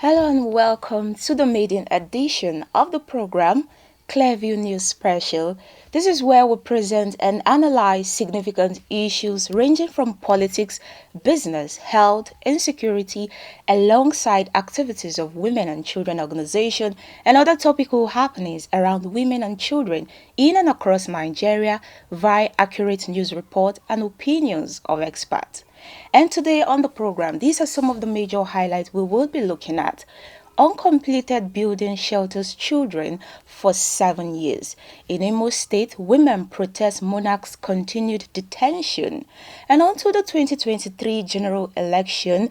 Hello and welcome to the maiden edition of the program Clearview News Special. This is where we present and analyze significant issues ranging from politics, business, health, insecurity, alongside activities of women and children organization and other topical happenings around women and children in and across Nigeria via accurate news report and opinions of experts. And today on the program, these are some of the major highlights we will be looking at. Uncompleted building shelters children for 7 years. In Imo State, women protest monarch's continued detention. And on to the 2023 general election,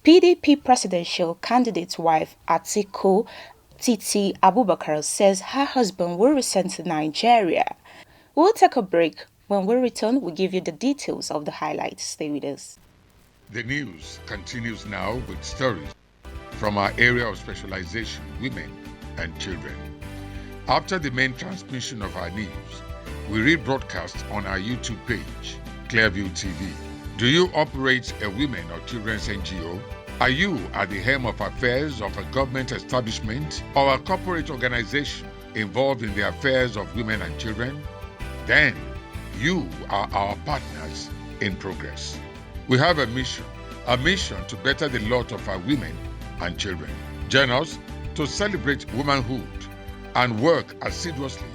PDP presidential candidate's wife, Atiku Titi Abubakar, says her husband will return to Nigeria. We'll take a break. When we return, we'll give you the details of the highlights. Stay with us. The news continues now with stories from our area of specialization, women and children. After the main transmission of our news, we rebroadcast on our YouTube page, Clearview TV. Do you operate a women or children's NGO? Are you at the helm of affairs of a government establishment or a corporate organization involved in the affairs of women and children? Then you are our partners in progress. We have a mission to better the lot of our women and children. Join us to celebrate womanhood and work assiduously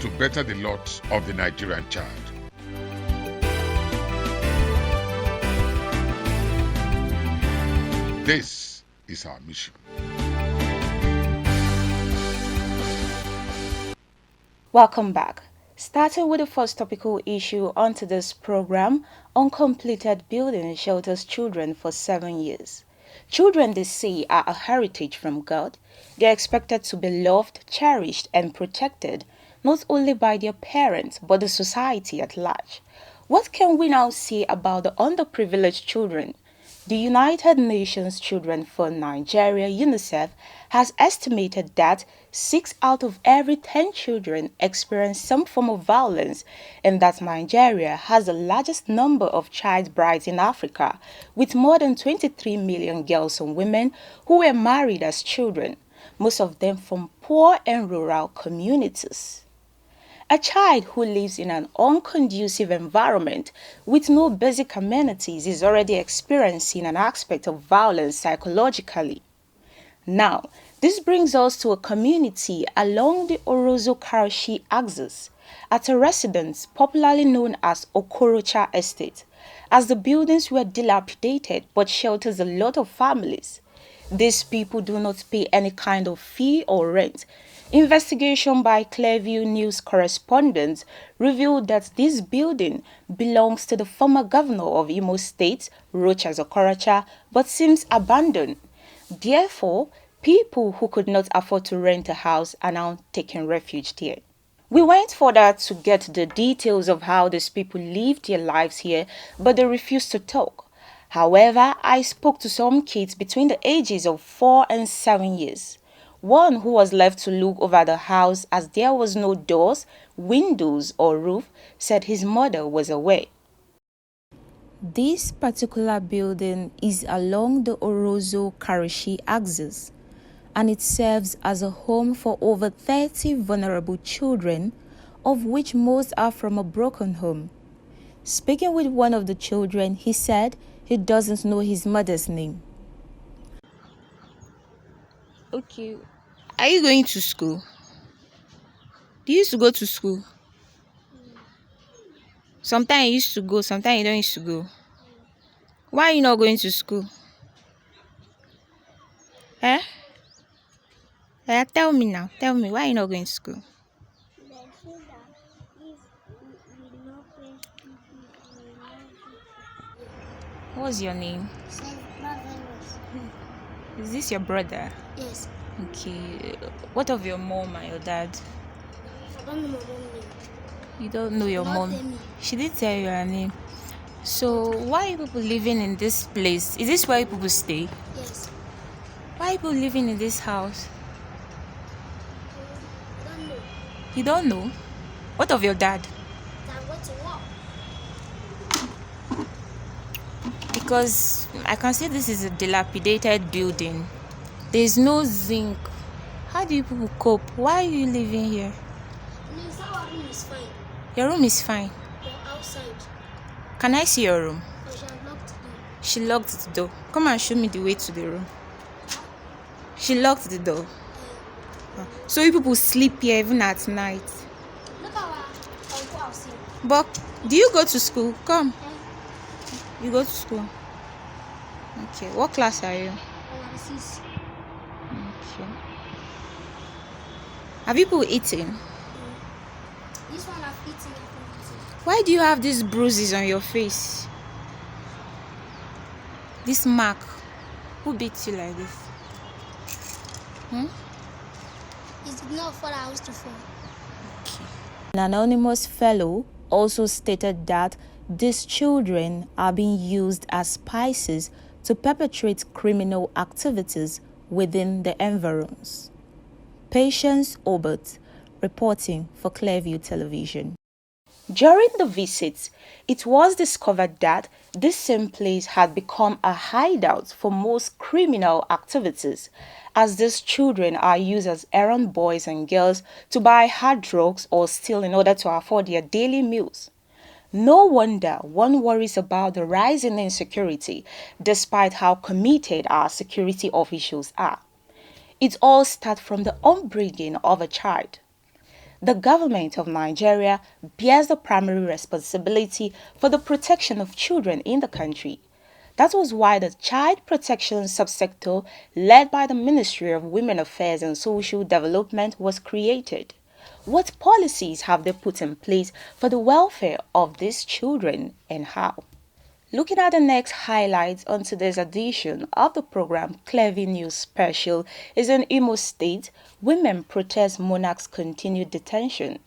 to better the lot of the Nigerian child. This is our mission. Welcome back. Starting with the first topical issue on today's program, uncompleted building shelters children for 7 years. Children, they say, are a heritage from God. They are expected to be loved, cherished, and protected, not only by their parents, but the society at large. What can we now say about the underprivileged children? The United Nations Children Fund Nigeria, UNICEF, has estimated that 6 out of every 10 children experience some form of violence, and that Nigeria has the largest number of child brides in Africa, with more than 23 million girls and women who were married as children, most of them from poor and rural communities. A child who lives in an unconducive environment with no basic amenities is already experiencing an aspect of violence psychologically. Now, this brings us to a community along the Orozo-Karoshi axis at a residence popularly known as Okorocha Estate, as the buildings were dilapidated but shelters a lot of families. These people do not pay any kind of fee or rent. Investigation by Clearview News correspondents revealed that this building belongs to the former governor of Imo State, Rochas Okorocha, but seems abandoned. Therefore, people who could not afford to rent a house are now taking refuge there. We went further to get the details of how these people lived their lives here, but they refused to talk. However, I spoke to some kids between the ages of 4 and 7 years. One who was left to look over the house as there was no doors, windows or roof, said his mother was away. This particular building is along the Orozo-Karoshi axis, and it serves as a home for over 30 vulnerable children, of which most are from a broken home. Speaking with one of the children, he said he doesn't know his mother's name. Okay, are you going to school? Do you used to go to school? Sometimes you used to go, sometimes you don't used to go. Why are you not going to school? Eh? Tell me now. Tell me, why are you not going to school? What's your name? Is this your brother? Yes. Okay. What of your mom and your dad? I don't know my mom name. You don't know your mom? Tell me. She did tell you her name. So why are people living in this place? Is this where people stay? Yes. Why are people living in this house? I don't know. You don't know? What of your dad? I go to work. Because I can see this is a dilapidated building. There's no zinc. How do you people cope? Why are you living here? Means our room is fine. Your room is fine. But outside, Can I see your room? but she have locked the door. She locked the door. Come and show me the way to the room. She locked the door. So you people sleep here even at night. Look at our uncle house here. But do you go to school? Come. Eh? You go to school. Okay. What class are you? Our sis. Okay. Have you people eaten? This one I've eaten everything. Why do you have these bruises on your face? This mark. Who beats you like this? It's not for the house to fall. An anonymous fellow also stated that these children are being used as spices to perpetrate criminal activities within the environs. Patience Obert, reporting for Clearview Television. During the visit, it was discovered that this same place had become a hideout for most criminal activities, as these children are used as errand boys and girls to buy hard drugs or steal in order to afford their daily meals. No wonder one worries about the rising insecurity, despite how committed our security officials are. It all starts from the upbringing of a child. The government of Nigeria bears the primary responsibility for the protection of children in the country. That was why the Child Protection Subsector, led by the Ministry of Women Affairs and Social Development, was created. What policies have they put in place for the welfare of these children and how? Looking at the next highlights on today's edition of the program Clearview News Special is in Imo State, women protest monarch's continued detention.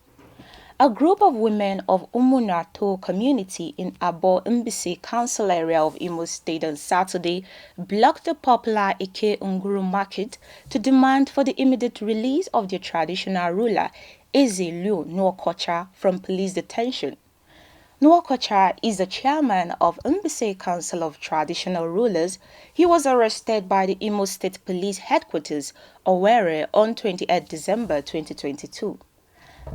A group of women of Umunato community in Abo Mbisi Council area of Imo State on Saturday blocked the popular Ike Unguru market to demand for the immediate release of their traditional ruler, Eze Liu Nwokocha, from police detention. Nwokocha is the chairman of Mbise Council of Traditional Rulers. He was arrested by the Imo State Police Headquarters, Owerri, on 28 December 2022.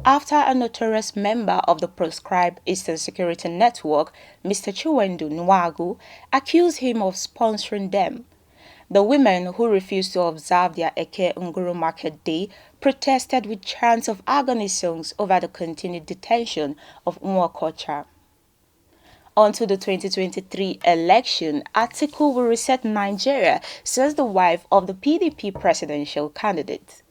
After a notorious member of the proscribed Eastern Security Network, Mr. Chiwendu Nwagu, accused him of sponsoring them. The women who refused to observe their Eke Nguru Market Day protested with chants of agony songs over the continued detention of Nwokocha. Onto the 2023 election, Atiku will reset Nigeria, says the wife of the PDP presidential candidate.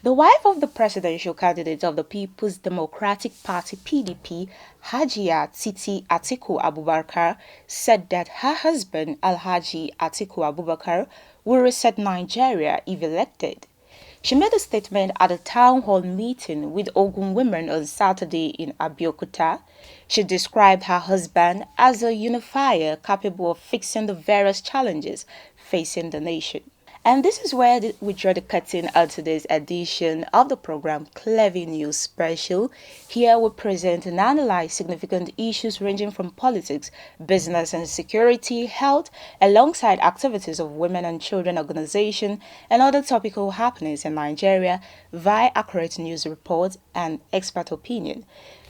The wife of the presidential candidate of the People's Democratic Party PDP, Hajia Titi Atiku Abubakar, said that her husband Alhaji Atiku Abubakar will reset Nigeria if elected. She made a statement at a town hall meeting with Ogun women on Saturday in Abeokuta. She described her husband as a unifier capable of fixing the various challenges facing the nation. And this is where we draw the curtain on today's edition of the program Clearview News Special. Here we present and analyze significant issues ranging from politics, business and security, health, alongside activities of women and children organization and other topical happenings in Nigeria via accurate news reports and expert opinion.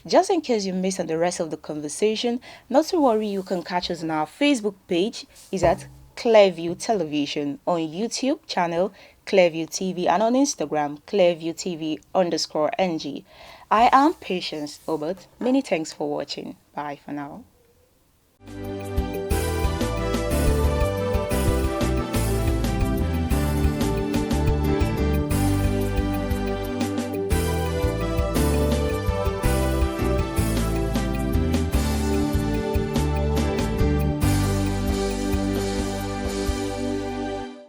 Just in case you missed on the rest of the conversation, not to worry, you can catch us on our Facebook page. Is at Clearview Television, on YouTube channel Clearview TV, and on Instagram Clearview TV_NG. I am Patience Obert. Many thanks for watching. Bye for now.